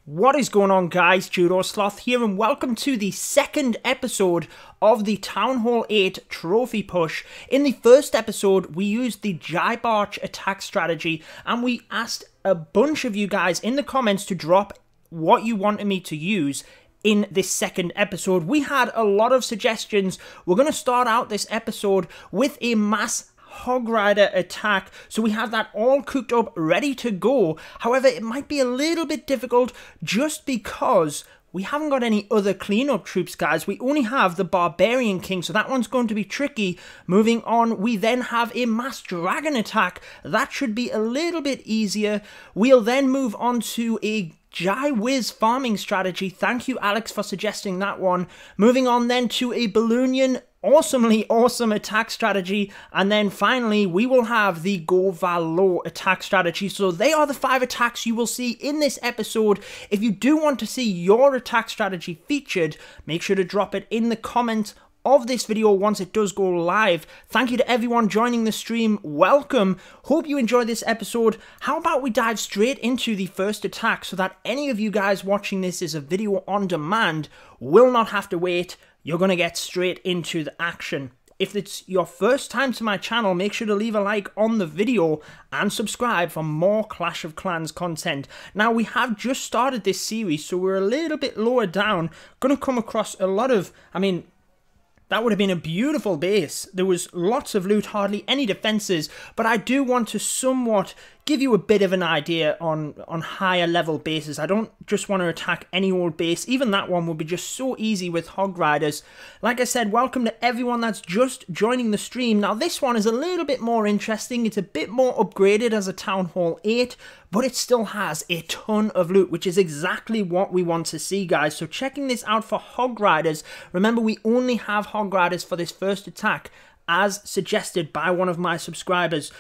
What is going on, guys? Judo, Sloth here, and welcome to the second episode of the Town Hall 8 trophy push. In the first episode, we used the GiBarch attack strategy, and we asked a bunch of you guys in the comments to drop what you wanted me to use in this second episode. We had a lot of suggestions. We're going to start out this episode with a mass Hog Rider attack, so we have that all cooked up, ready to go. However, it might be a little bit difficult just because we haven't got any other cleanup troops, guys. We only have the Barbarian King, so that one's going to be tricky. Moving on, we then have a mass dragon attack. That should be a little bit easier. We'll then move on to a GiWiz farming strategy. Thank you, Alex, for suggesting that one. Moving on then to a Balunian awesomely awesome attack strategy, and then finally we will have the Go Valo attack strategy. So they are the 5 attacks you will see in this episode. If you do want to see your attack strategy featured, make sure to drop it in the comments of this video once it does go live. Thank you to everyone joining the stream. Welcome. Hope you enjoyed this episode. How about we dive straight into the first attack so that any of you guys watching this as a video on demand will not have to wait. You're going to get straight into the action. If it's your first time to my channel, make sure to leave a like on the video and subscribe for more Clash of Clans content. Now, we have just started this series, so we're a little bit lower down. Going to come across a lot of, that would have been a beautiful base. There was lots of loot, hardly any defenses, but I do want to somewhat give you a bit of an idea on higher level bases. I don't just want to attack any old base. Even that one will be just so easy with Hog Riders. Like I said, welcome to everyone that's just joining the stream. Now, this one is a little bit more interesting. It's a bit more upgraded as a Town Hall 8, but it still has a ton of loot, which is exactly what we want to see, guys. So checking this out for Hog Riders. Remember, we only have Hog Riders for this first attack, as suggested by one of my subscribers.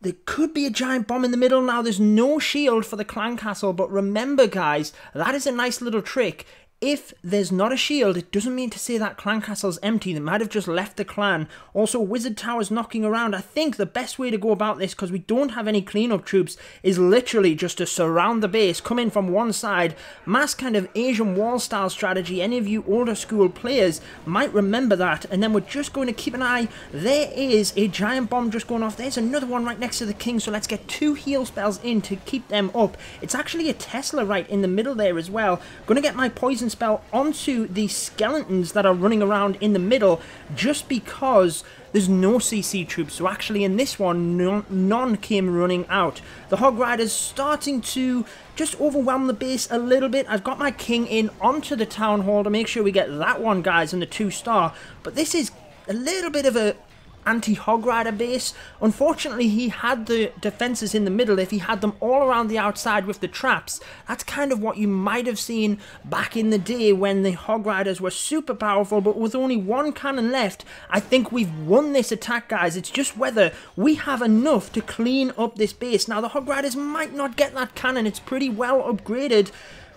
There could be a giant bomb in the middle. Now, there's no shield for the clan castle, but remember, guys, that is a nice little trick. If there's not a shield, it doesn't mean to say that clan castle's empty. They might have just left the clan. Also, wizard towers knocking around. I think the best way to go about this, because we don't have any cleanup troops, is literally just to surround the base, come in from one side. Mass kind of Asian wall style strategy. Any of you older school players might remember that. And then we're just going to keep an eye. There is a giant bomb just going off. There's another one right next to the king. So let's get 2 heal spells in to keep them up. It's actually a Tesla right in the middle there as well. Going to get my poison spell onto the skeletons that are running around in the middle, just because there's no CC troops. So actually in this one, none came running out. The Hog Riders starting to just overwhelm the base a little bit. I've got my king in onto the town hall to make sure we get that one, guys, and the 2-star. But this is a little bit of a anti-Hog Rider base. Unfortunately, he had the defenses in the middle. If he had them all around the outside with the traps, that's kind of what you might have seen back in the day when the Hog Riders were super powerful, but with only 1 cannon left. I think we've won this attack, guys. It's just whether we have enough to clean up this base. Now, the Hog Riders might not get that cannon. It's pretty well upgraded.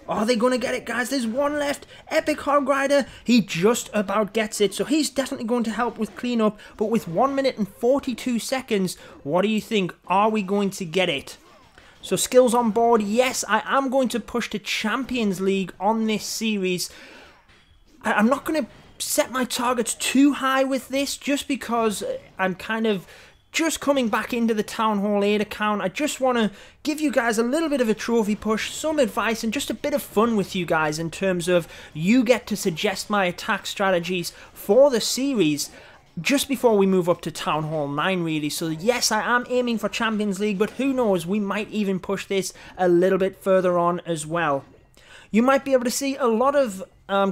Are they going to get it, guys? There's 1 left. Epic Hog Rider. He just about gets it. So he's definitely going to help with cleanup. But with 1 minute and 42 seconds, what do you think? Are we going to get it? So skills on board. Yes, I am going to push to Champions League on this series. I'm not going to set my targets too high with this, just because I'm kind of just coming back into the Town Hall 8 account. I just want to give you guys a little bit of a trophy push, some advice, and just a bit of fun with you guys in terms of you get to suggest my attack strategies for the series just before we move up to Town Hall 9, really. So yes, I am aiming for Champions League, but who knows, we might even push this a little bit further on as well. You might be able to see a lot of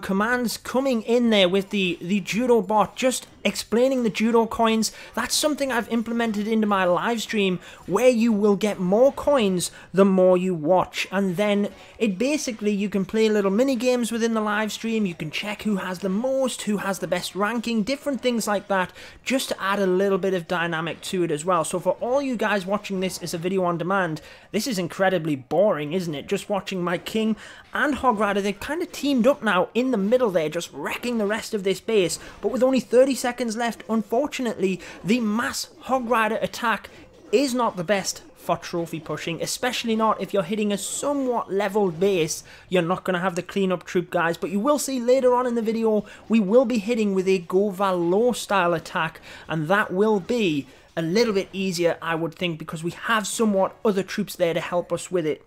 commands coming in there with the Judo bot, just explaining the Judo coins. That's something I've implemented into my live stream, where you will get more coins the more you watch, and then it basically, you can play little mini games within the live stream. You can check who has the most, who has the best ranking, different things like that, just to add a little bit of dynamic to it as well. So for all you guys watching this as a video on demand, this is incredibly boring, isn't it? Just watching my king and Hog Rider, they've kind of teamed up now in the middle there, just wrecking the rest of this base. But with only 30 seconds left, unfortunately, the mass Hog Rider attack is not the best for trophy pushing, especially not if you're hitting a somewhat leveled base. You're not going to have the cleanup troop, guys, but you will see later on in the video, we will be hitting with a Go Valo style attack, and that will be a little bit easier, I would think, because we have somewhat other troops there to help us with it.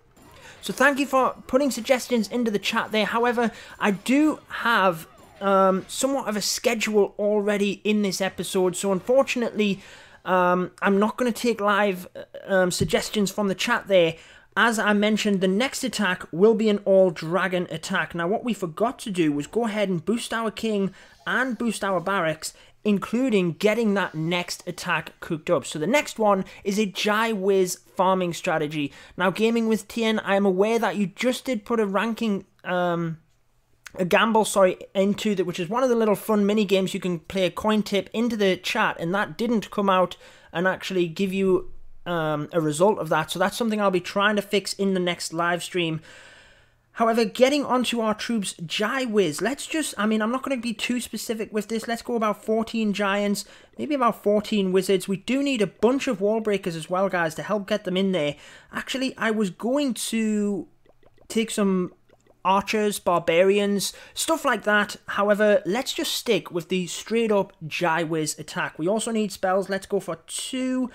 So thank you for putting suggestions into the chat there. However, I do have somewhat of a schedule already in this episode, so unfortunately I'm not going to take live suggestions from the chat there. As I mentioned, the next attack will be an all-dragon attack. Now, what we forgot to do was go ahead and boost our king and boost our barracks, including getting that next attack cooked up. So the next one is a GiWiz farming strategy. Now, Gaming with TN, I am aware that you just did put a ranking, a gamble, sorry, into that, which is one of the little fun mini games you can play a coin tip into the chat, and that didn't come out and actually give you a result of that. So that's something I'll be trying to fix in the next live stream. However, getting onto our troops, GiWiz, let's just, I mean, I'm not going to be too specific with this. Let's go about 14 giants, maybe about 14 wizards. We do need a bunch of wall breakers as well, guys, to help get them in there. Actually, I was going to take some archers, barbarians, stuff like that. However, let's just stick with the straight up GiWiz attack. We also need spells. Let's go for 2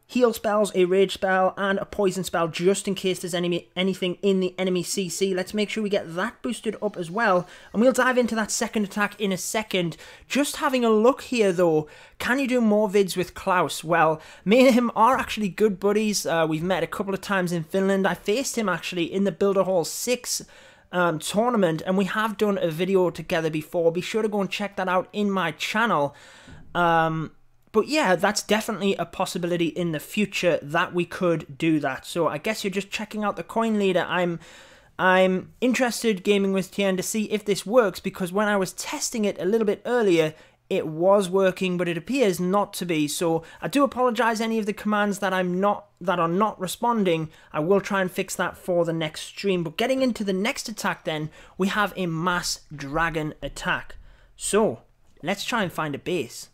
heal spells, a rage spell, and a poison spell, just in case there's anything in the enemy CC. Let's make sure we get that boosted up as well, and we'll dive into that second attack in a second. Just having a look here, though, can you do more vids with Klaus? Well, me and him are actually good buddies. We've met a couple of times in Finland. I faced him, actually, in the Builder Hall 6 tournament, and we have done a video together before. Be sure to go and check that out in my channel. But yeah, that's definitely a possibility in the future that we could do that. So I guess you're just checking out the coin leader. I'm interested, Gaming with TN, to see if this works, because when I was testing it a little bit earlier, it was working, but it appears not to be. So I do apologize any of the commands that are not responding. I will try and fix that for the next stream. But getting into the next attack then, we have a mass dragon attack. So let's try and find a base.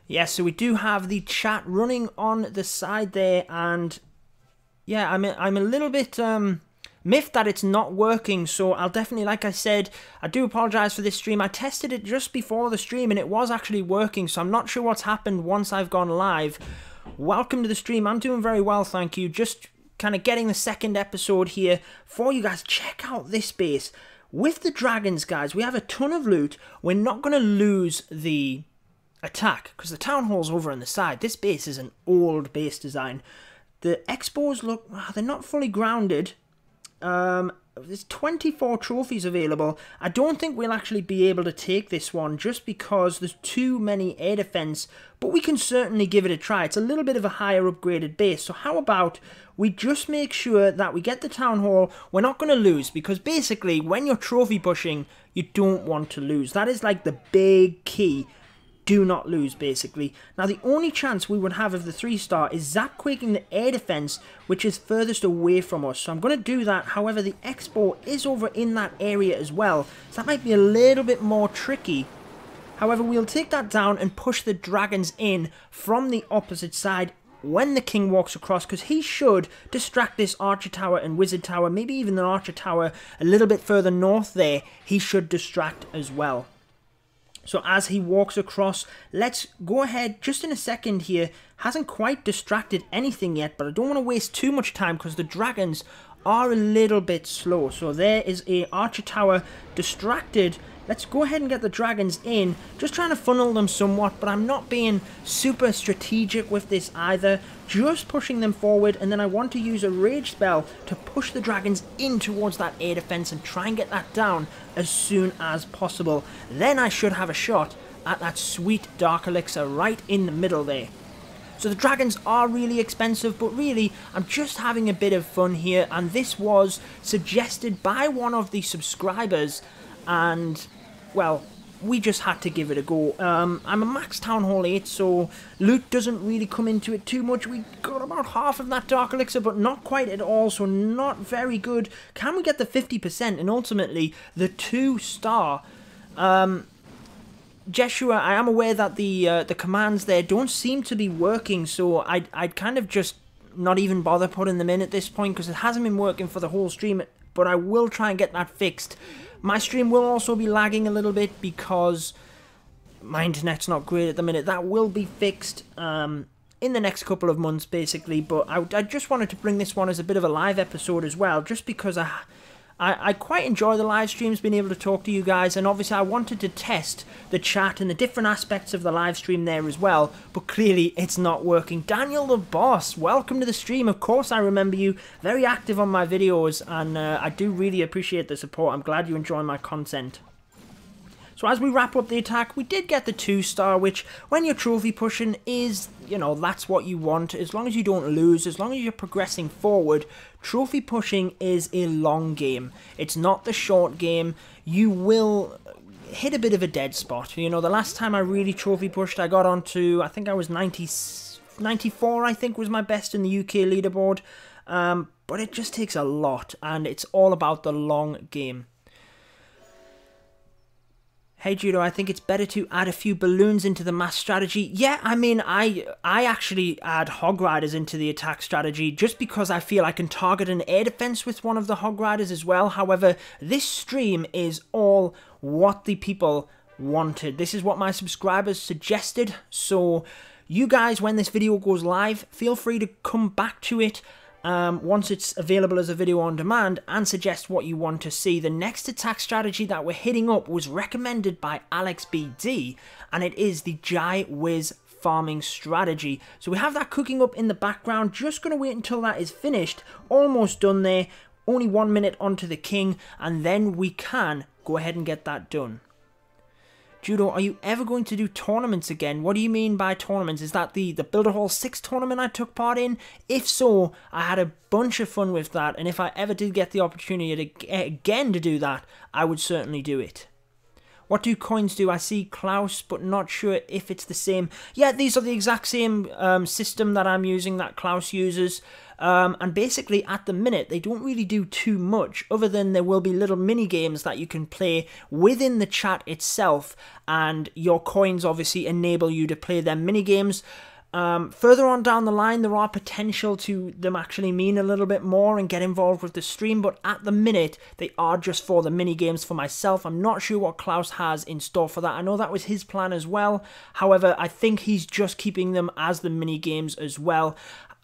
Yes, so we do have the chat running on the side there, and yeah, I'm a little bit miffed that it's not working. So I'll definitely, like I said, I do apologize for this stream. I tested it just before the stream and it was actually working, so I'm not sure what's happened once I've gone live. Welcome to the stream. I'm doing very well, thank you. Just kind of getting the second episode here for you guys. Check out this base. With the dragons, guys, we have a ton of loot. We're not going to lose the attack because the town hall's over on the side. This base is an old base design. The expos look, they're not fully grounded. There's 24 trophies available. I don't think we'll actually be able to take this one just because there's too many air defense, but we can certainly give it a try. It's a little bit of a higher upgraded base, so how about we just make sure that we get the town hall. We're not going to lose, because basically when you're trophy pushing, you don't want to lose. That is like the big key. Do not lose, basically. Now, the only chance we would have of the 3-star is Zap quaking the air defense, which is furthest away from us. So I'm going to do that. However, the expo is over in that area as well, so that might be a little bit more tricky. However, we'll take that down and push the dragons in from the opposite side when the king walks across, because he should distract this archer tower and wizard tower, maybe even the archer tower a little bit further north there. He should distract as well. So as he walks across, let's go ahead just in a second here. Hasn't quite distracted anything yet, but I don't want to waste too much time because the dragons are a little bit slow. So there is a archer tower distracted. Let's go ahead and get the dragons in. Just trying to funnel them somewhat, but I'm not being super strategic with this either. Just pushing them forward, and then I want to use a rage spell to push the dragons in towards that air defense and try and get that down as soon as possible. Then I should have a shot at that sweet dark elixir right in the middle there. So the dragons are really expensive, but really I'm just having a bit of fun here, and this was suggested by one of the subscribers, and well, we just had to give it a go. I'm a max Town Hall 8, so loot doesn't really come into it too much. We got about half of that Dark Elixir, but not quite at all, so not very good. Can we get the 50% and ultimately the 2-star? Jeshua, I am aware that the commands there don't seem to be working, so I'd kind of just not even bother putting them in at this point because it hasn't been working for the whole stream, but I will try and get that fixed. My stream will also be lagging a little bit because my internet's not great at the minute. That will be fixed in the next couple of months, basically, but I just wanted to bring this one as a bit of a live episode as well, just because I quite enjoy the live streams, being able to talk to you guys, and obviously I wanted to test the chat and the different aspects of the live stream there as well, but clearly it's not working. Daniel the Boss, welcome to the stream. Of course I remember you, very active on my videos, and I do really appreciate the support. I'm glad you enjoy my content. So as we wrap up the attack, we did get the 2-star, which when you're trophy pushing is, you know, that's what you want. As long as you don't lose, as long as you're progressing forward, trophy pushing is a long game. It's not the short game. You will hit a bit of a dead spot. You know, the last time I really trophy pushed, I got onto, I think I was 94, I think was my best in the UK leaderboard. But it just takes a lot, and it's all about the long game. Hey Judo, I think it's better to add a few balloons into the mass strategy. Yeah, I mean, I actually add Hog Riders into the attack strategy just because I feel I can target an air defense with one of the Hog Riders as well. However, this stream is all what the people wanted. This is what my subscribers suggested. So you guys, when this video goes live, feel free to come back to it once it's available as a video on demand and suggest what you want to see. The next attack strategy that we're hitting up was recommended by Alex BD, and it is the GiBarch farming strategy. So we have that cooking up in the background. Just going to wait until that is finished. Almost done there. Only 1 minute onto the king, and then we can go ahead and get that done. Judo, are you ever going to do tournaments again? What do you mean by tournaments? Is that the Builder Hall 6 tournament I took part in? If so, I had a bunch of fun with that, and if I ever did get the opportunity again to do that, I would certainly do it. What do coins do? I see Klaus, but not sure if it's the same. Yeah, these are the exact same system that I'm using, that Klaus uses. And basically, at the minute, they don't really do too much, other than there will be little mini games that you can play within the chat itself, and your coins obviously enable you to play them mini games. Further on down the line, there are potential to them actually mean a little bit more and get involved with the stream, but at the minute, they are just for the mini games for myself. I'm not sure what Klaus has in store for that. I know that was his plan as well. However, I think he's just keeping them as the mini games as well.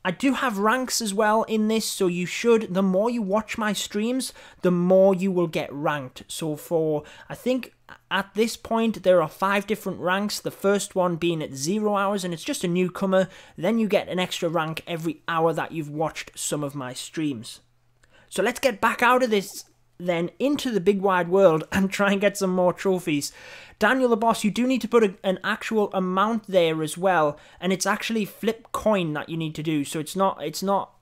I do have ranks as well in this, so you should, the more you watch my streams, the more you will get ranked. So for, I think at this point, there are 5 different ranks, the first one being at 0 hours, and it's just a newcomer. Then you get an extra rank every hour that you've watched some of my streams. So let's get back out of this then into the big wide world and try and get some more trophies. Daniel the Boss, you do need to put an actual amount there as well, and it's actually flip coin that you need to do. So it's not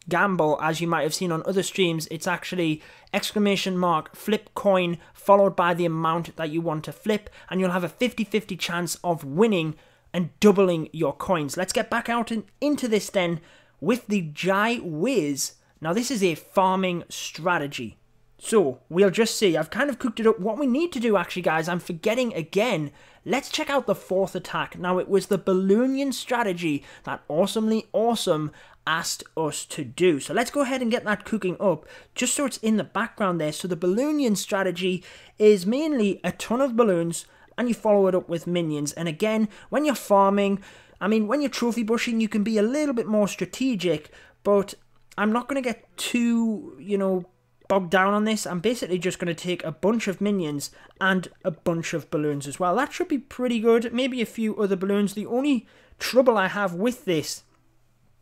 gamble as you might have seen on other streams. It's actually exclamation mark flip coin followed by the amount that you want to flip, and you'll have a 50-50 chance of winning and doubling your coins. Let's get back out into this then with the GiBarch. Now this is a farming strategy. So, we'll just see. I've kind of cooked it up. What we need to do, actually, guys, I'm forgetting again. Let's check out the 4th attack. Now, it was the Balunians Strategy that Awesomely Awesome asked us to do. So, let's go ahead and get that cooking up, just so it's in the background there. So, the Balunians Strategy is mainly a ton of balloons, and you follow it up with minions. And again, when you're farming, I mean, when you're trophy bushing, you can be a little bit more strategic, but I'm not going to get too, you know, bogged down on this. I'm basically just going to take a bunch of minions and a bunch of balloons as well. That should be pretty good. Maybe a few other balloons. The only trouble I have with this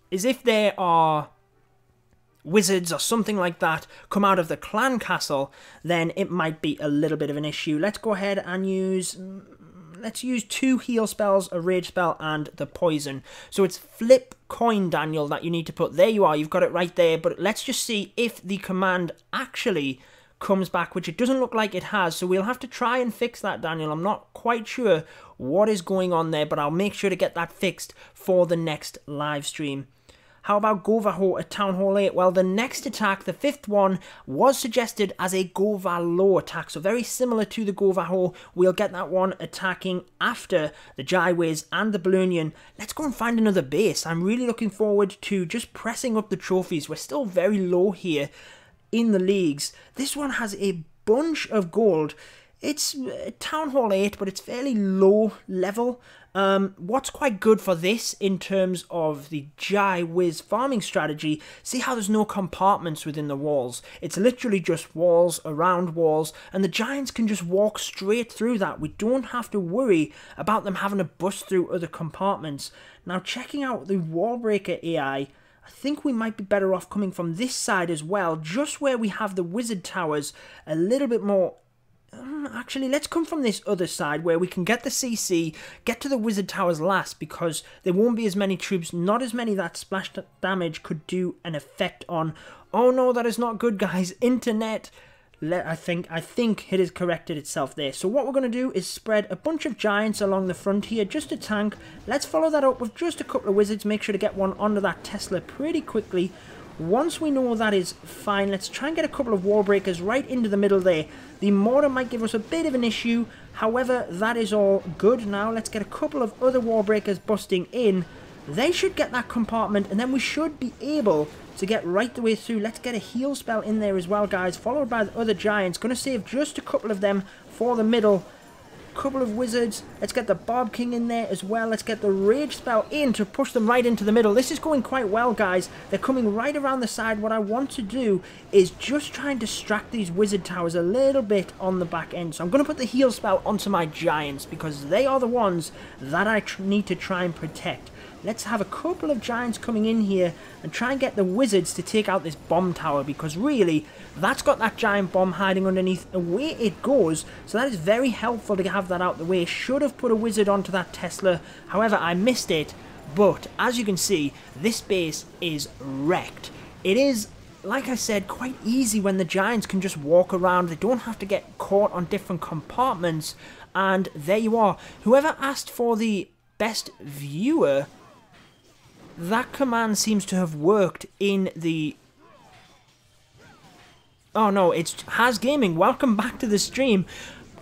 is if there are wizards or something like that come out of the clan castle, then it might be a little bit of an issue. Let's go ahead and use... Let's use 2 heal spells, a rage spell, and the poison. So it's flip coin, Daniel, that you need to put. There you are, you've got it right there. But let's just see if the command actually comes back, which it doesn't look like it has. So we'll have to try and fix that, Daniel. I'm not quite sure what is going on there, but I'll make sure to get that fixed for the next live stream. How about Govahor at Town Hall 8? Well, the next attack, the 5th one, was suggested as a Govalo attack. So very similar to the Govahor. We'll get that one attacking after the Jaiwiz and the Balunian. Let's go and find another base. I'm really looking forward to just pressing up the trophies. We're still very low here in the leagues. This one has a bunch of gold. It's Town Hall 8, but it's fairly low level. What's quite good for this in terms of the Jaiwiz farming strategy, see how there's no compartments within the walls. It's literally just walls around walls, and the giants can just walk straight through that. We don't have to worry about them having to bust through other compartments. Now, checking out the wall breaker AI, I think we might be better off coming from this side as well, just where we have the wizard towers a little bit more. Actually, let's come from this other side where we can get the CC, get to the wizard towers last, because there won't be as many troops, not as many that splash damage could do an effect on. Oh no, that is not good, guys. Internet. I think it has corrected itself there. So what we're going to do is spread a bunch of giants along the front here, just a tank. Let's follow that up with just a couple of wizards. Make sure to get one onto that Tesla pretty quickly. Once we know that is fine, let's try and get a couple of wall breakers right into the middle there. The mortar might give us a bit of an issue, however, that is all good. Now let's get a couple of other wall breakers busting in. They should get that compartment, and then we should be able to get right the way through. Let's get a heal spell in there as well, guys, followed by the other giants. Going to save just a couple of them for the middle. Couple of wizards. Let's get the Barb King in there as well. Let's get the rage spell in to push them right into the middle. This is going quite well, guys. They're coming right around the side. What I want to do is just try and distract these wizard towers a little bit on the back end. So I'm going to put the heal spell onto my giants, because they are the ones that I need to try and protect. Let's have a couple of giants coming in here and try and get the wizards to take out this bomb tower, because really, that's got that giant bomb hiding underneath. Away it goes, so that is very helpful to have that out the way. Should have put a wizard onto that Tesla, however, I missed it. But, as you can see, this base is wrecked. It is, like I said, quite easy when the giants can just walk around. They don't have to get caught on different compartments. And there you are. Whoever asked for the best viewer, that command seems to have worked in the... Oh no, it's Has Gaming. Welcome back to the stream.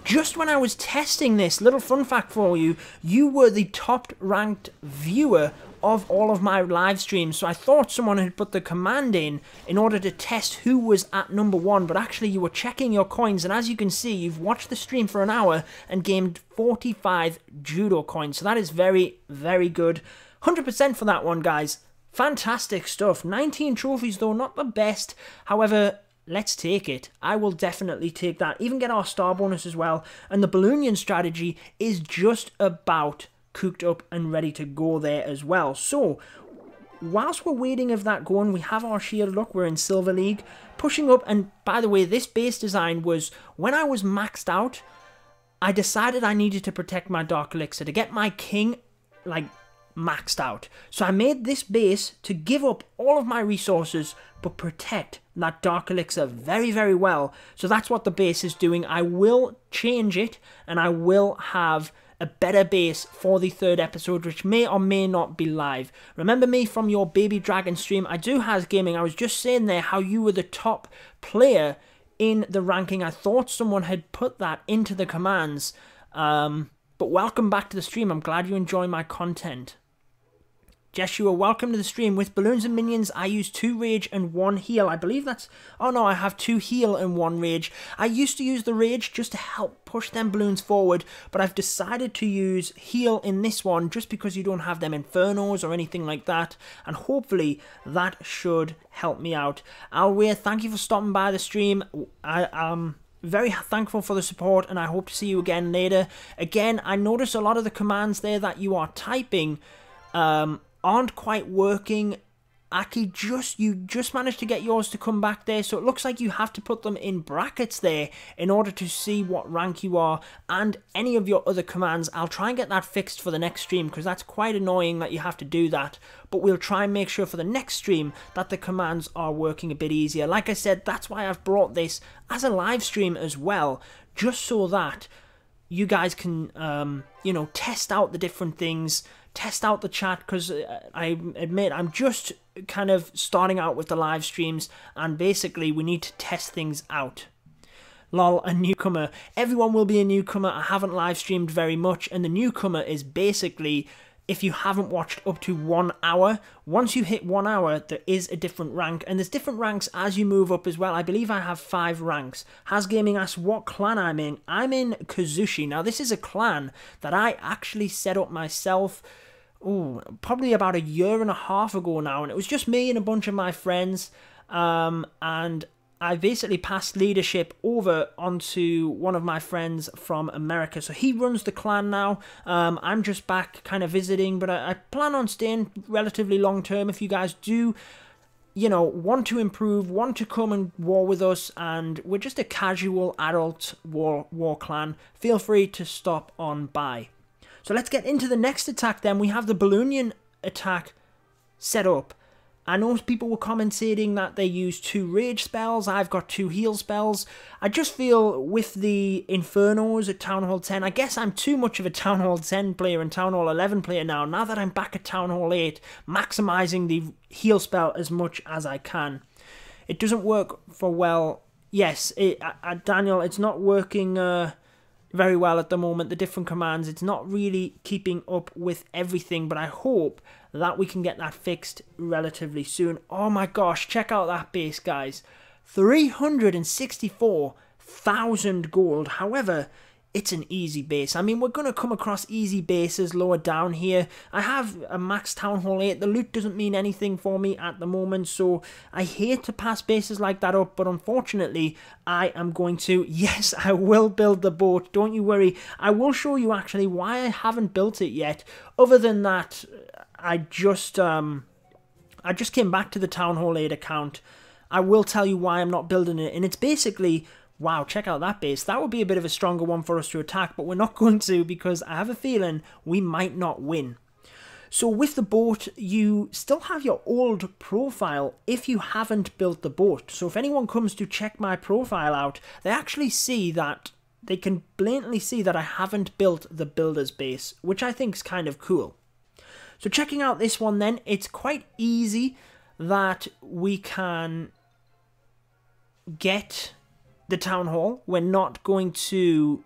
Just when I was testing this, little fun fact for you, you were the top ranked viewer of all of my live streams. So I thought someone had put the command in order to test who was at #1, but actually you were checking your coins, and as you can see, you've watched the stream for an hour and gained 45 Judo coins. So that is very, very good. 100% for that one, guys. Fantastic stuff. 19 trophies, though, not the best. However, let's take it. I will definitely take that. Even get our star bonus as well. And the Balunians Strategy is just about cooked up and ready to go there as well. So, whilst we're waiting of that going, we have our shield. Look, we're in Silver League. Pushing up, and by the way, this base design was, when I was maxed out, I decided I needed to protect my Dark Elixir to get my king, like, maxed out. So I made this base to give up all of my resources but protect that Dark Elixir very, very well. So that's what the base is doing. I will change it, and I will have a better base for the 3rd episode, which may or may not be live. Remember me from your Baby Dragon stream. I do Has Gaming. I was just saying there how you were the top player in the ranking. I thought someone had put that into the commands. But welcome back to the stream. I'm glad you enjoy my content. Jeshua, welcome to the stream. With balloons and minions, I use 2 rage and 1 heal. I believe that's... Oh no, I have 2 heal and 1 rage. I used to use the rage just to help push them balloons forward, but I've decided to use heal in this one just because you don't have them infernos or anything like that, and hopefully that should help me out. Alway, thank you for stopping by the stream. I'm very thankful for the support, and I hope to see you again later. Again, I notice a lot of the commands there that you are typing aren't quite working. Aki, you just managed to get yours to come back there, so it looks like you have to put them in brackets there in order to see what rank you are, and any of your other commands. I'll try and get that fixed for the next stream, because that's quite annoying that you have to do that, but we'll try and make sure for the next stream that the commands are working a bit easier. Like I said, that's why I've brought this as a live stream as well, just so that you guys can, you know, test out the different things, test out the chat, because I admit I'm just kind of starting out with the live streams, and basically we need to test things out. Lol, a newcomer. Everyone will be a newcomer. I haven't live streamed very much, and the newcomer is basically if you haven't watched up to 1 hour. Once you hit 1 hour, there is a different rank, and there's different ranks as you move up as well. I believe I have 5 ranks. Has Gaming asked what clan I'm in. I'm in Kazushi. Now, this is a clan that I actually set up myself, probably about 1.5 years ago now, and it was just me and a bunch of my friends, and I basically passed leadership over onto one of my friends from America. So he runs the clan now. I'm just back kind of visiting, but I plan on staying relatively long term. If you guys do, you know, want to improve, want to come and war with us, and we're just a casual adult war clan, feel free to stop on by. So let's get into the next attack then. We have the Balunian attack set up. I know people were commentating that they use 2 rage spells. I've got 2 heal spells. I just feel with the Infernos at Town Hall 10, I guess I'm too much of a Town Hall 10 player and Town Hall 11 player now. Now that I'm back at Town Hall 8, maximizing the heal spell as much as I can. It doesn't work for well. Yes, Daniel, it's not working very well at the moment. The different commands, it's not really keeping up with everything, but I hope that we can get that fixed relatively soon. Oh my gosh, check out that base, guys. 364,000 gold. However, it's an easy base. I mean, we're going to come across easy bases lower down here. I have a max Town Hall 8. The loot doesn't mean anything for me at the moment, so I hate to pass bases like that up, but unfortunately, I am going to. Yes, I will build the boat. Don't you worry. I will show you actually why I haven't built it yet. Other than that, I just came back to the Town Hall 8 account. I will tell you why I'm not building it, and it's basically, wow, check out that base. That would be a bit of a stronger one for us to attack, but we're not going to, because I have a feeling we might not win. So with the boat, you still have your old profile if you haven't built the boat. So if anyone comes to check my profile out, they actually see that, they can blatantly see that I haven't built the builder's base, which I think is kind of cool. So checking out this one then, it's quite easy that we can get the Town Hall. We're not going to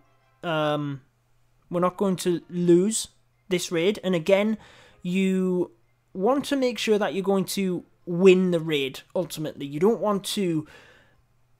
lose this raid. And again, you want to make sure that you're going to win the raid ultimately. You don't want to,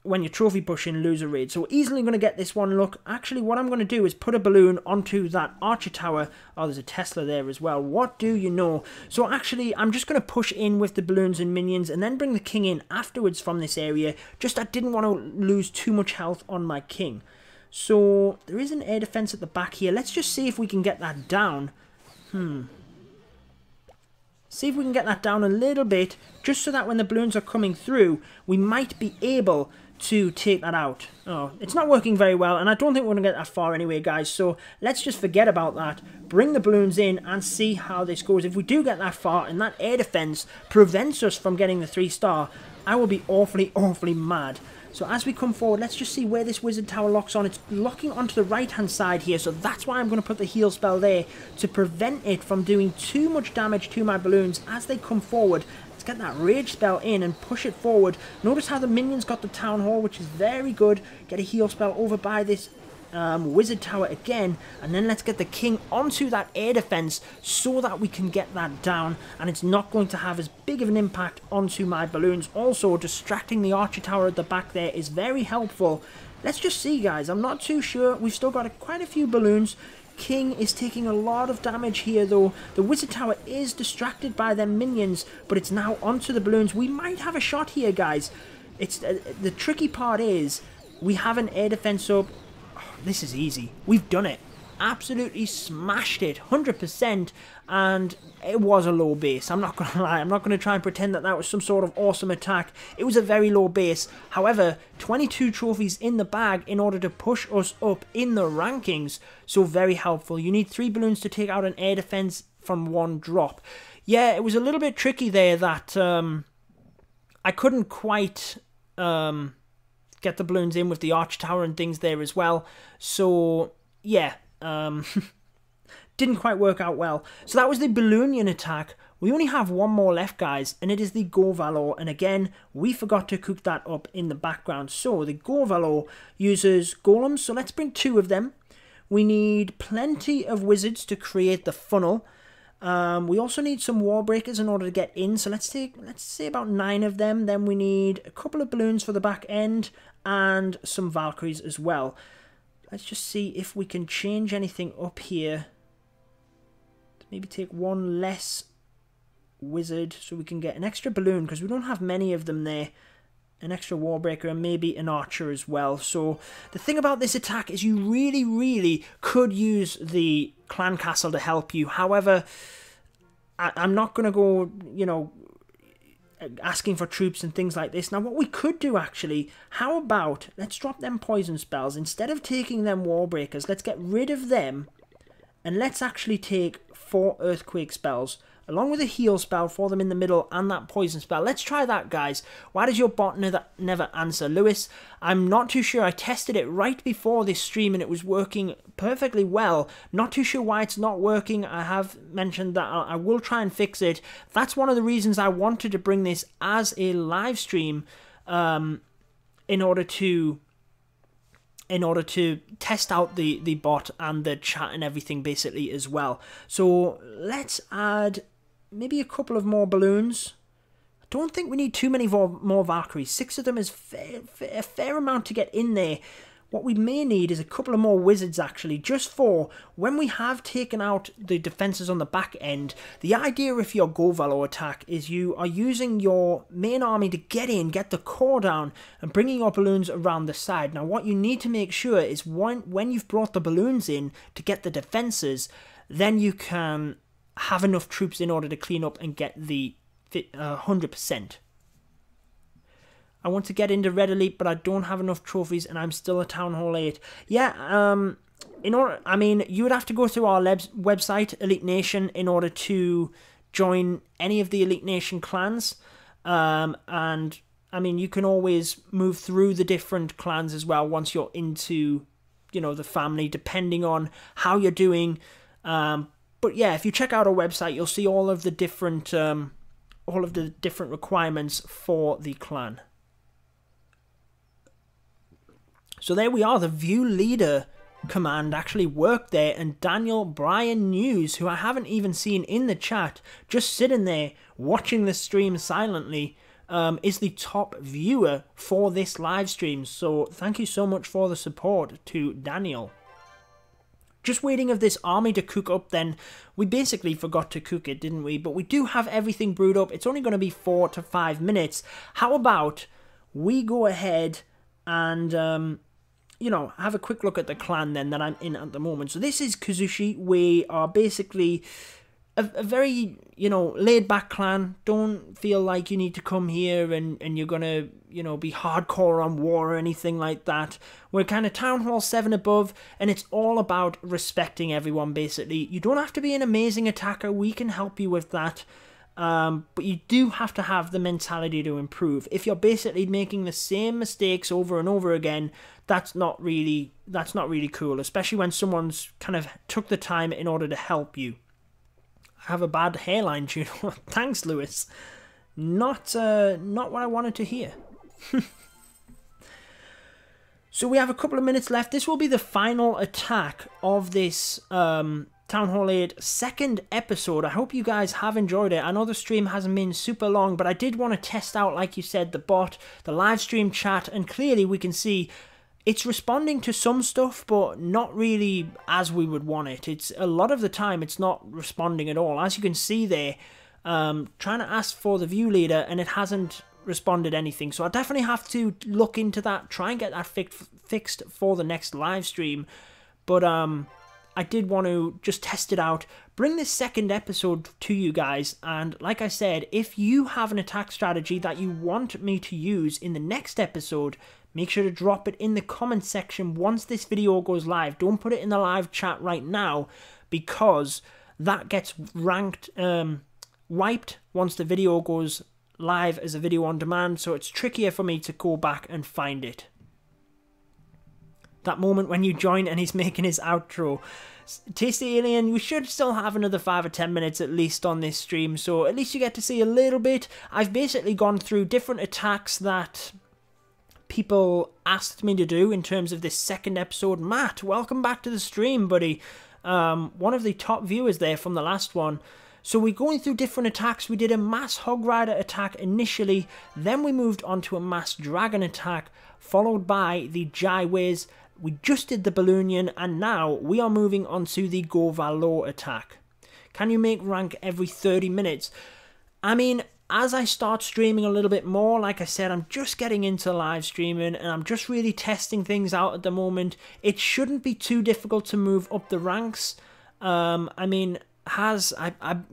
when you're trophy pushing, lose a raid. So we're easily going to get this one. Look, actually what I'm going to do is put a balloon onto that archer tower. Oh, there's a Tesla there as well. What do you know? So actually I'm just going to push in with the balloons and minions and then bring the king in afterwards from this area. Just I didn't want to lose too much health on my king. So there is an air defense at the back here. Let's just see if we can get that down. See if we can get that down a little bit, just so that when the balloons are coming through, we might be able to take that out. Oh, it's not working very well, and I don't think we're going to get that far anyway, guys, so let's just forget about that. Bring the balloons in and see how this goes. If we do get that far and that air defense prevents us from getting the 3-star, I will be awfully, awfully mad. So as we come forward, let's just see where this wizard tower locks on. It's locking onto the right-hand side here, so that's why I'm going to put the heal spell there, to prevent it from doing too much damage to my balloons as they come forward. Get that rage spell in and push it forward. Notice how the minions got the Town Hall, which is very good. Get a heal spell over by this wizard tower again, and then let's get the king onto that air defense so that we can get that down, and it's not going to have as big of an impact onto my balloons. Also, distracting the archer tower at the back there is very helpful. Let's just see, guys. I'm not too sure. We've still got quite a few balloons. King is taking a lot of damage here, though. The wizard tower is distracted by their minions, but it's now onto the balloons. We might have a shot here, guys. It's the tricky part is we have an air defense up. Oh, this is easy. We've done it. Absolutely smashed it, 100%, and it was a low base. I'm not going to lie. I'm not going to try and pretend that that was some sort of awesome attack. It was a very low base. However, 22 trophies in the bag in order to push us up in the rankings, so very helpful. You need 3 balloons to take out an air defense from 1 drop. Yeah, it was a little bit tricky there that I couldn't quite get the balloons in with the arch tower and things there as well. So, yeah. didn't quite work out well. So that was the Balunian attack. We only have one more left, guys, and it is the Go Valor. And again, we forgot to cook that up in the background. So the Go Valor uses golems, so let's bring 2 of them. We need plenty of wizards to create the funnel. We also need some wall breakers in order to get in, so let's say about 9 of them. Then we need a couple of balloons for the back end and some Valkyries as well. Let's just see if we can change anything up here. Maybe take 1 less wizard so we can get an extra balloon, because we don't have many of them there. An extra wall breaker and maybe an archer as well. So the thing about this attack is you really could use the clan castle to help you. However, I'm not going to go, you know, asking for troops and things like this. Now what we could do actually, how about let's drop them poison spells. Instead of taking them wall breakers, let's get rid of them and let's actually take 4 earthquake spells along with a heal spell for them in the middle and that poison spell. Let's try that, guys. Why does your bot never answer? Lewis, I'm not too sure. I tested it right before this stream and it was working perfectly well. Not too sure why it's not working. I have mentioned that I will try and fix it. That's one of the reasons I wanted to bring this as a live stream, in order to test out the bot and the chat and everything basically as well. So let's add maybe a couple of more balloons. I don't think we need too many more Valkyries. 6 of them is a fair amount to get in there. What we may need is a couple of more wizards actually, just for when we have taken out the defenses on the back end. The idea if your Go Valor attack is you are using your main army to get in, get the core down, and bringing your balloons around the side. Now what you need to make sure is when you've brought the balloons in to get the defenses, then you can have enough troops in order to clean up and get the 100%. I want to get into Red Elite, but I don't have enough trophies, and I'm still a Town Hall 8. Yeah, I mean, you would have to go through our website, Elite Nation, in order to join any of the Elite Nation clans. And, I mean, you can always move through the different clans as well once you're into, you know, the family, depending on how you're doing. But yeah, if you check out our website, you'll see all of the different requirements for the clan. So there we are, the View Leader command actually worked there, and Daniel Bryan News, who I haven't even seen in the chat, just sitting there watching the stream silently, is the top viewer for this live stream. So thank you so much for the support to Daniel. Just waiting of this army to cook up then. We basically forgot to cook it, didn't we? But we do have everything brewed up. It's only going to be 4 to 5 minutes. How about we go ahead and, you know, have a quick look at the clan then that I'm in at the moment. So this is Kazushi. We are basically a very, you know, laid-back clan. Don't feel like you need to come here and you're going to, you know, be hardcore on war or anything like that. We're kind of Town Hall 7 above, and it's all about respecting everyone, basically. You don't have to be an amazing attacker. We can help you with that. But you do have to have the mentality to improve. If you're basically making the same mistakes over and over again, that's not really cool, especially when someone's kind of took the time in order to help you. I have a bad hairline, Judo. Thanks, Lewis. Not what I wanted to hear. So we have a couple of minutes left. This will be the final attack of this Town Hall 8 second episode. I hope you guys have enjoyed it. I know the stream hasn't been super long, but I did want to test out, like you said, the bot, the live stream chat, and clearly we can see it's responding to some stuff, but not really as we would want it. It's a lot of the time it's not responding at all. As you can see there, trying to ask for the view leader, and it hasn't responded anything. So I definitely have to look into that, try and get that fixed for the next live stream. But I did want to just test it out, bring this second episode to you guys, and like I said, if you have an attack strategy that you want me to use in the next episode, make sure to drop it in the comment section once this video goes live. Don't put it in the live chat right now, because that gets ranked, wiped once the video goes live as a video on demand, so it's trickier for me to go back and find it. that moment when you join and he's making his outro. Tasty Alien, we should still have another 5 or 10 minutes at least on this stream, so at least you get to see a little bit. I've basically gone through different attacks that people asked me to do in terms of this second episode. Matt, welcome back to the stream, buddy. One of the top viewers there from the last one. So we're going through different attacks. We did a mass Hog Rider attack initially, then we moved on to a mass Dragon attack, followed by the Giwiz. We just did the Balunian, and now we are moving on to the Go Valo attack. Can you make rank every 30 minutes? I mean, as I start streaming a little bit more, like I said, I'm just getting into live streaming and I'm just really testing things out at the moment. It shouldn't be too difficult to move up the ranks. I mean,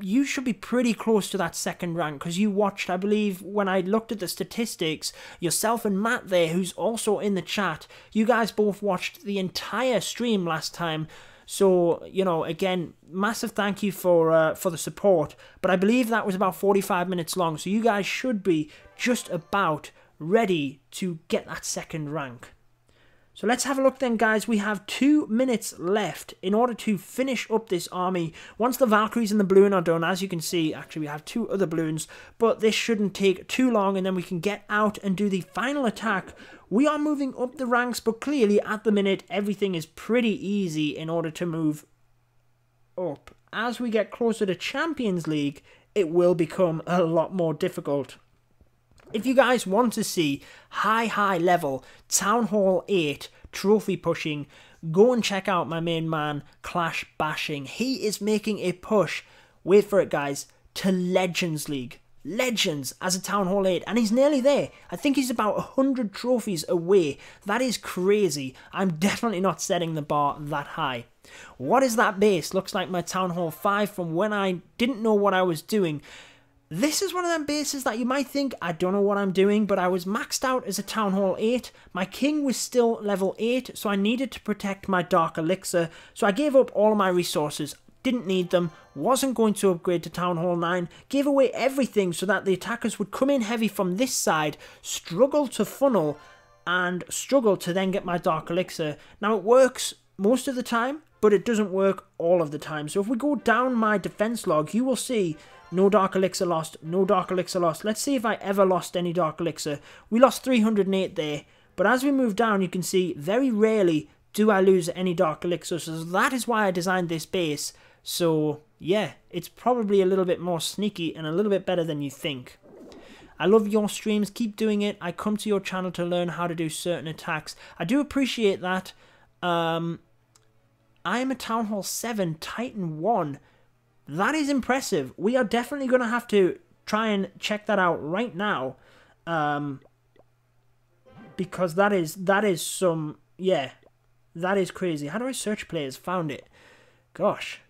you should be pretty close to that second rank, because you watched, I believe, when I looked at the statistics, yourself and Matt there, who's also in the chat, you guys both watched the entire stream last time. So, you know, again, massive thank you for the support, but I believe that was about 45 minutes long, so you guys should be just about ready to get that second rank. So let's have a look then, guys. We have 2 minutes left in order to finish up this army. Once the Valkyries and the balloon are done, as you can see, actually we have 2 other balloons, but this shouldn't take too long, and then we can get out and do the final attack. We are moving up the ranks, but clearly at the minute everything is pretty easy in order to move up. As we get closer to Champions League, it will become a lot more difficult. If you guys want to see high level Town Hall 8 trophy pushing, go and check out my main man, Clash Bashing. He is making a push, wait for it guys, to Legends League. Legends as a Town Hall 8, and he's nearly there. I think he's about 100 trophies away. That is crazy. I'm definitely not setting the bar that high. What is that base? Looks like my Town Hall 5 from when I didn't know what I was doing. This is one of them bases that you might think, I don't know what I'm doing, but I was maxed out as a Town Hall 8. My king was still level 8, so I needed to protect my Dark Elixir, so I gave up all of my resources. Didn't need them, wasn't going to upgrade to Town Hall 9, gave away everything so that the attackers would come in heavy from this side, struggle to funnel, and struggle to then get my Dark Elixir. Now it works most of the time, but it doesn't work all of the time. So if we go down my defense log, you will see no Dark Elixir lost, no Dark Elixir lost. Let's see if I ever lost any Dark Elixir. We lost 308 there, but as we move down, you can see very rarely do I lose any Dark Elixir. So that is why I designed this base. So yeah, it's probably a little bit more sneaky and a little bit better than you think. I love your streams, keep doing it. I come to your channel to learn how to do certain attacks. I do appreciate that. I am a Town Hall 7 Titan 1. That is impressive. We are definitely going to have to try and check that out right now. Because that is some, yeah, that is crazy. How do I search players? Found it. Gosh.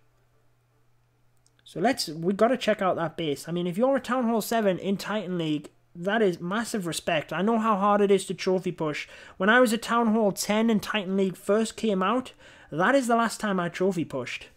So we got to check out that base. I mean, if you're a Town Hall 7 in Titan League, that is massive respect. I know how hard it is to trophy push. When I was a Town Hall 10 and Titan League first came out, that is the last time I trophy pushed.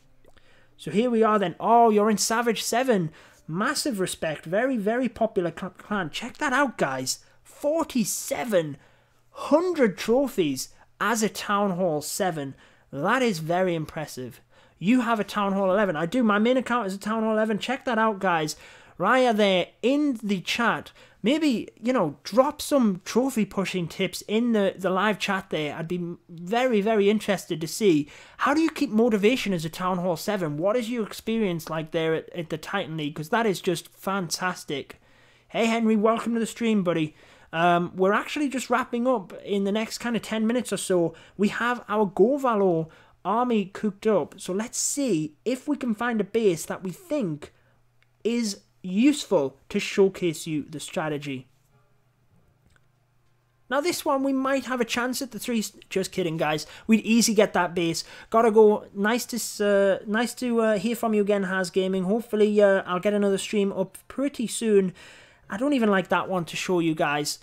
So here we are then. Oh, you're in Savage 7. Massive respect. Very, very popular clan. Check that out, guys. 4,700 trophies as a Town Hall 7. That is very impressive. You have a Town Hall 11. I do. My main account is a Town Hall 11. Check that out, guys. Raya there in the chat. Maybe, you know, drop some trophy pushing tips in the live chat there. I'd be very, very interested to see. How do you keep motivation as a Town Hall 7? What is your experience like there at the Titan League? Because that is just fantastic. Hey, Henry, welcome to the stream, buddy. We're actually just wrapping up in the next kind of 10 minutes or so. We have our Go Valo army cooked up. So let's see if we can find a base that we think is useful to showcase you the strategy. Now this one we might have a chance at the 3. Just kidding, guys. We'd easily get that base. Gotta go. Nice to hear from you again, Has Gaming. Hopefully I'll get another stream up pretty soon. I don't even like that one to show you guys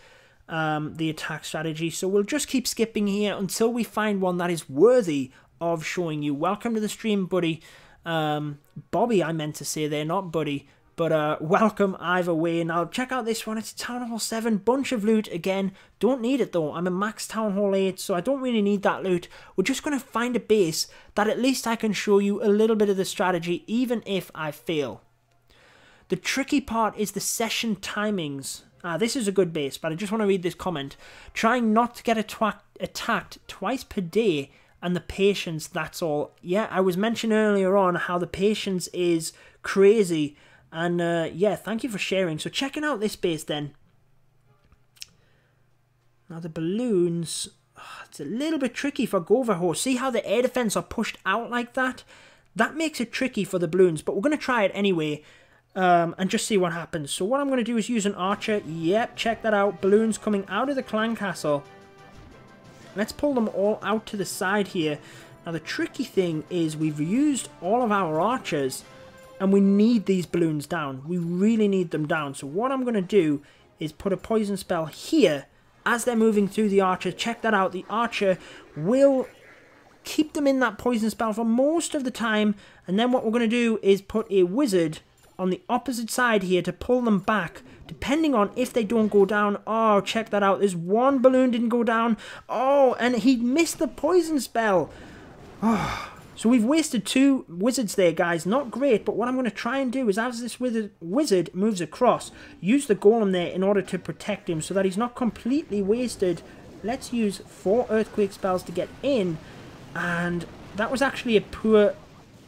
the attack strategy, so we'll just keep skipping here until we find one that is worthy of showing you. Welcome to the stream, buddy. Bobby, I meant to say there, not buddy. But welcome either way. Now check out this one. It's Town Hall 7, bunch of loot. Again, don't need it though. I'm a max Town Hall 8, so I don't really need that loot. We're just going to find a base that at least I can show you a little bit of the strategy, even if I fail. The tricky part is the session timings. This is a good base, but I just want to read this comment. Trying not to get attacked twice per day, and the patience, that's all. Yeah, I was mentioning earlier on how the patience is crazy. And yeah, thank you for sharing. So checking out this base then. Now the balloons, it's a little bit tricky for Goverho. See how the air defense are pushed out like that? That makes it tricky for the balloons, but we're going to try it anyway. And just see what happens. So what I'm going to do is use an archer. Yep, check that out. Balloons coming out of the clan castle. Let's pull them all out to the side here. Now the tricky thing is we've used all of our archers. And we need these balloons down. We really need them down. So what I'm going to do is put a poison spell here as they're moving through the archer. Check that out. The archer will keep them in that poison spell for most of the time. And then what we're going to do is put a wizard on the opposite side here to pull them back. Depending on if they don't go down. Oh, check that out. There's one balloon didn't go down. Oh, and he missed the poison spell. Oh. So we've wasted 2 wizards there, guys. Not great, but what I'm going to try and do is as this wizard moves across, use the golem there in order to protect him so that he's not completely wasted. Let's use 4 earthquake spells to get in, and that was actually a poor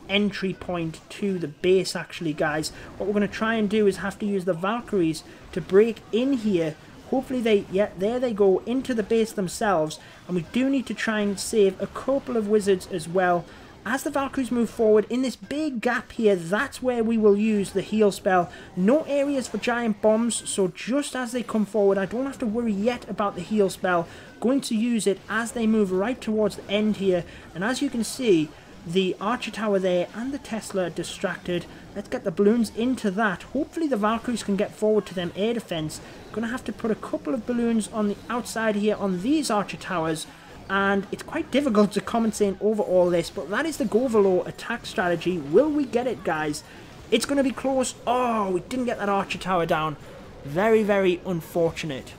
entry point to the base, actually, guys. What we're going to try and do is have to use the Valkyries to break in here. Hopefully yeah, there they go, into the base themselves, and we do need to try and save a couple of wizards as well. As the Valkyries move forward, in this big gap here, that's where we will use the heal spell. No areas for giant bombs, so just as they come forward, I don't have to worry yet about the heal spell. Going to use it as they move right towards the end here. And as you can see, the archer tower there and the Tesla are distracted. Let's get the balloons into that. Hopefully the Valkyries can get forward to them air defense. Gonna have to put a couple of balloons on the outside here on these archer towers. And it's quite difficult to commentate over all this, but that is the Goverho attack strategy. Will we get it, guys? It's going to be close. Oh, we didn't get that archer tower down. Very, very unfortunate.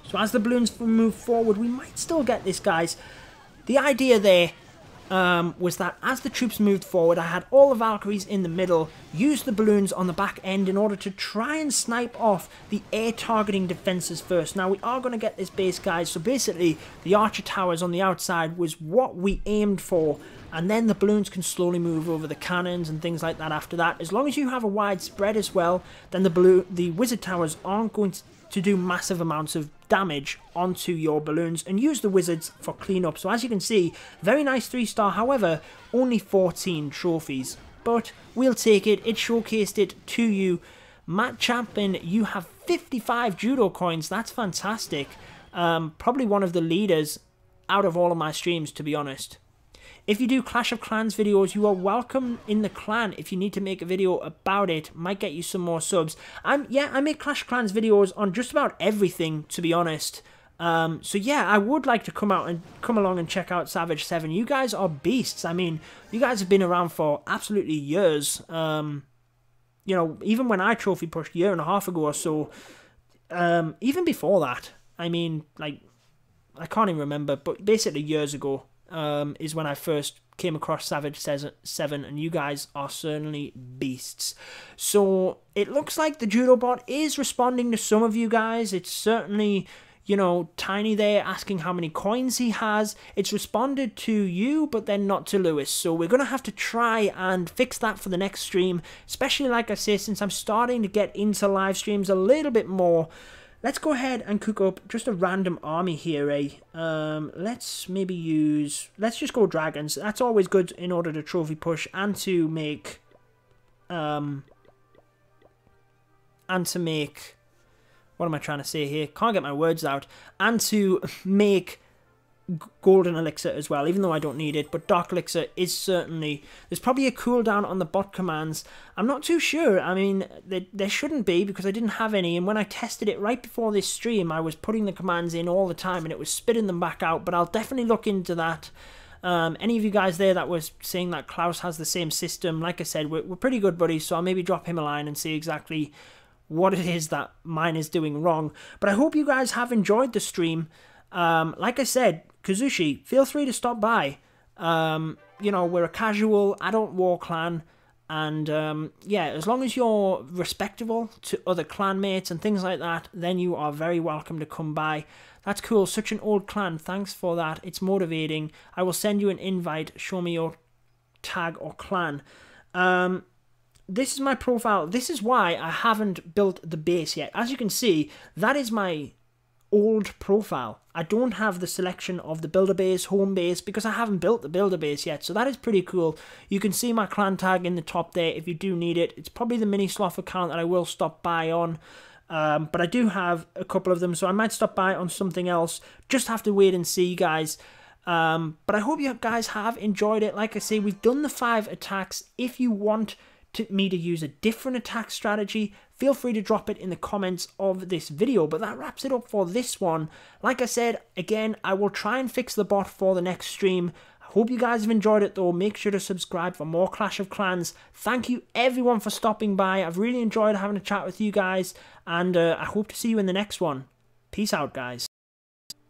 So as the balloons move forward, we might still get this, guys. The idea there was that as the troops moved forward, I had all the Valkyries in the middle, used the balloons on the back end in order to try and snipe off the air targeting defenses first. Now we are going to get this base, guys, so basically the archer towers on the outside was what we aimed for, and then the balloons can slowly move over the cannons and things like that after that. As long as you have a wide spread as well, then the wizard towers aren't going to do massive amounts of damage onto your balloons, and use the wizards for cleanup. So as you can see, very nice 3-star, however, only 14 trophies. But we'll take it. It showcased it to you. Matt Chapman, you have 55 Judo coins. That's fantastic. Probably one of the leaders out of all of my streams, to be honest. If you do Clash of Clans videos, you are welcome in the clan. If you need to make a video about it, might get you some more subs. Yeah, I make Clash of Clans videos on just about everything, to be honest. So yeah, I would like to come along and check out Savage 7. You guys are beasts. I mean, you guys have been around for absolutely years. You know, even when I trophy pushed a year and a half ago or so, even before that, I mean, like, I can't even remember, but basically years ago. Is when I first came across Savage 7, and you guys are certainly beasts. So it looks like the Judo bot is responding to some of you guys. It's certainly, you know, Tiny there asking how many coins he has. It's responded to you, but then not to Lewis. So we're going to have to try and fix that for the next stream, especially, like I say, since I'm starting to get into live streams a little bit more. Let's go ahead and cook up just a random army here, eh? Let's just go dragons. That's always good in order to trophy push and to make, what am I trying to say here? Can't get my words out. And to make golden elixir as well, even though I don't need it, but dark elixir is certainly, there's probably a cooldown on the bot commands. I'm not too sure. I mean, there shouldn't be, because I didn't have any, and when I tested it right before this stream, I was putting the commands in all the time and it was spitting them back out, but I'll definitely look into that. Any of you guys there that was saying that Klaus has the same system, like I said, we're pretty good buddies, so I'll maybe drop him a line and see exactly what it is that mine is doing wrong. But I hope you guys have enjoyed the stream. Like I said, Kazushi, feel free to stop by. You know, we're a casual adult war clan, and yeah, as long as you're respectable to other clanmates and things like that, then you are very welcome to come by. That's cool. Such an old clan. Thanks for that. It's motivating. I will send you an invite. Show me your tag or clan. This is my profile. This is why I haven't built the base yet. As you can see, that is my old profile. I don't have the selection of the builder base, home base, because I haven't built the builder base yet. So that is pretty cool. You can see my clan tag in the top there if you do need it. It's probably the mini Sloth account that I will stop by on. But I do have a couple of them, so I might stop by on something else. Just have to wait and see, guys. But I hope you guys have enjoyed it. Like I say, we've done the 5 attacks. If you want me to use a different attack strategy, feel free to drop it in the comments of this video. But that wraps it up for this one. Like I said, again, I will try and fix the bot for the next stream. I hope you guys have enjoyed it though. Make sure to subscribe for more Clash of Clans. Thank you everyone for stopping by. I've really enjoyed having a chat with you guys, and I hope to see you in the next one. Peace out, guys.